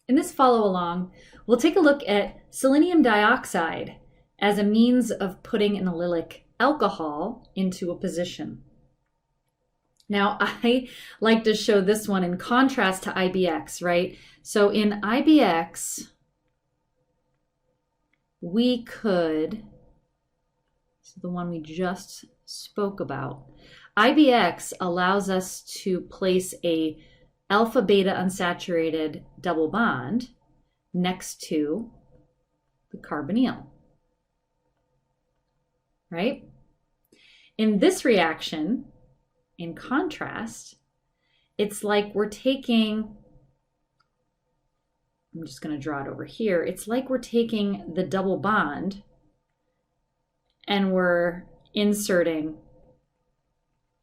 In this follow along, we'll take a look at selenium dioxide as a means of putting an allylic alcohol into a position. Now, I like to show this one in contrast to IBX, right? So in IBX, we could, so the one we just spoke about, IBX allows us to place a alpha beta unsaturated double bond next to the carbonyl, right? In this reaction, in contrast, it's like we're taking, I'm just going to draw it over here. It's like we're taking the double bond and we're inserting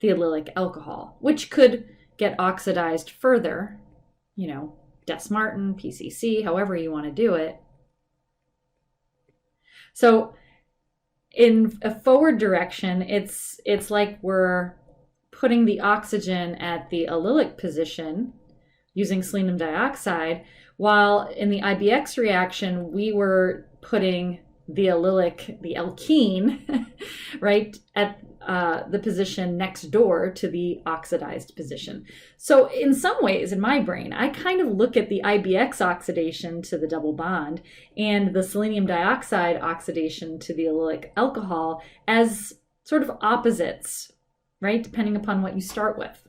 the allylic alcohol, which could get oxidized further, you know, Dess-Martin, PCC, however you want to do it. So in a forward direction, it's like we're putting the oxygen at the allylic position using selenium dioxide, while in the IBX reaction, we were putting the allylic, the alkene, right, at the position next door to the oxidized position. So in some ways, in my brain, I kind of look at the IBX oxidation to the double bond and the selenium dioxide oxidation to the allylic alcohol as sort of opposites, right, depending upon what you start with.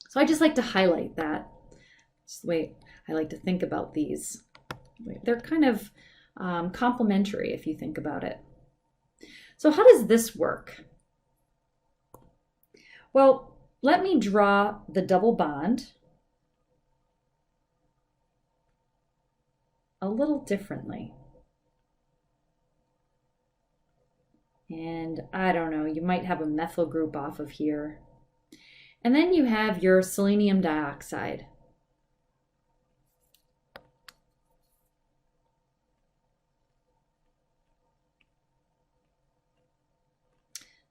So I just like to highlight that. It's the way I like to think about these. They're kind of complementary if you think about it. So how does this work? Well, let me draw the double bond a little differently. And I don't know, you might have a methyl group off of here. And then you have your selenium dioxide.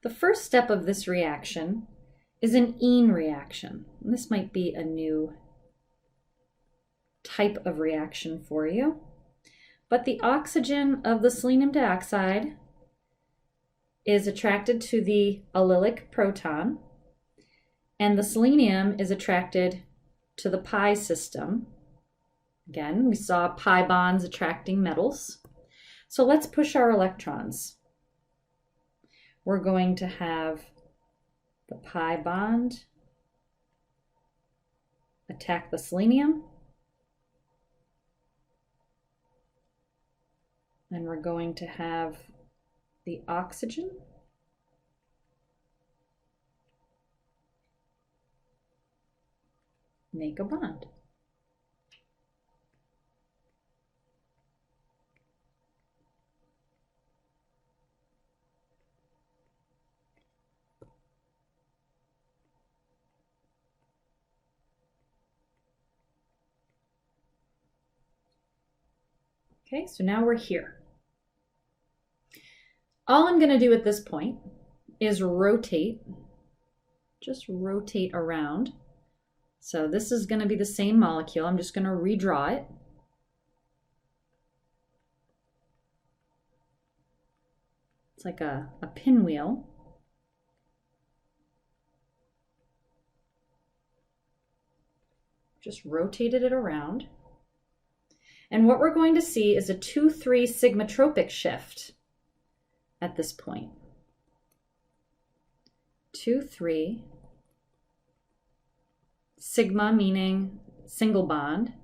The first step of this reaction is an ene reaction. And this might be a new type of reaction for you. But the oxygen of the selenium dioxide is attracted to the allylic proton, and the selenium is attracted to the pi system. Again, we saw pi bonds attracting metals. So let's push our electrons. We're going to have the pi bond attack the selenium, and we're going to have the oxygen make a bond. Okay, so now we're here. All I'm going to do at this point is rotate, just rotate around. So this is going to be the same molecule. I'm just going to redraw it. It's like a pinwheel. Just rotated it around. And what we're going to see is a 2,3 sigmatropic shift at this point. 2,3 sigma meaning single bond,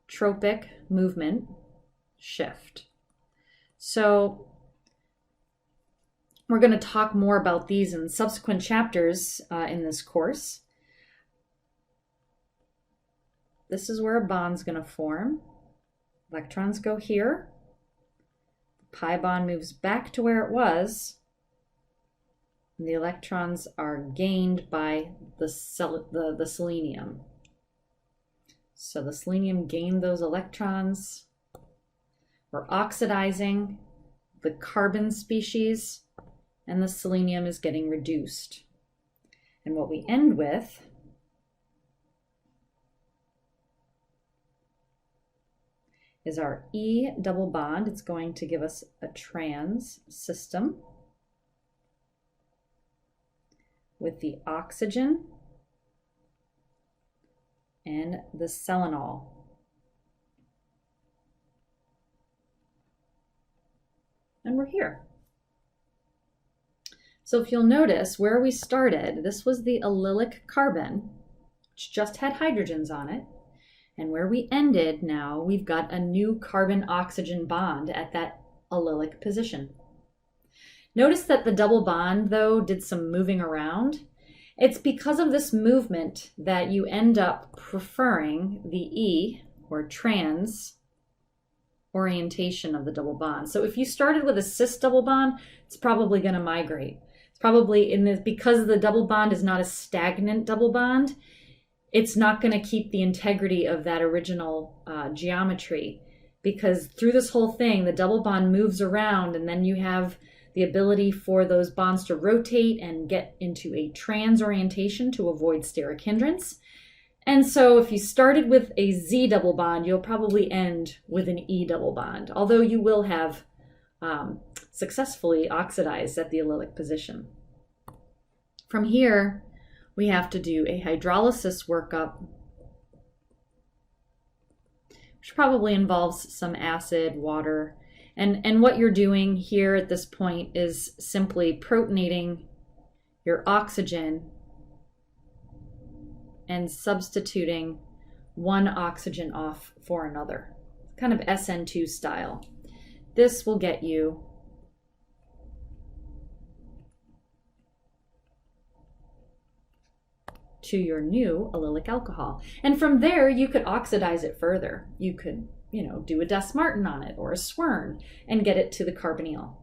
tropic movement shift. So we're going to talk more about these in subsequent chapters in this course. This is where a bond's going to form. Electrons go here. The pi bond moves back to where it was. And the electrons are gained by the selenium. So the selenium gained those electrons. We're oxidizing the carbon species, and the selenium is getting reduced. And what we end with is our E double bond. It's going to give us a trans system with the oxygen and the selenol. And we're here. So if you'll notice where we started, this was the allylic carbon, which just had hydrogens on it. And where we ended now, we've got a new carbon-oxygen bond at that allylic position. Notice that the double bond, though, did some moving around. It's because of this movement that you end up preferring the E, or trans, orientation of the double bond. So if you started with a cis double bond, it's probably going to migrate. It's probably in this, because the double bond is not a stagnant double bond, it's not going to keep the integrity of that original geometry, because through this whole thing, the double bond moves around, and then you have the ability for those bonds to rotate and get into a trans orientation to avoid steric hindrance. And so if you started with a Z double bond, you'll probably end with an E double bond, although you will have successfully oxidized at the allylic position. From here, we have to do a hydrolysis workup, which probably involves some acid, water, and what you're doing here at this point is simply protonating your oxygen and substituting one oxygen off for another, kind of SN2 style. This will get you to your new allylic alcohol. And from there, you could oxidize it further. You could, do a Dess-Martin on it or a Swern and get it to the carbonyl.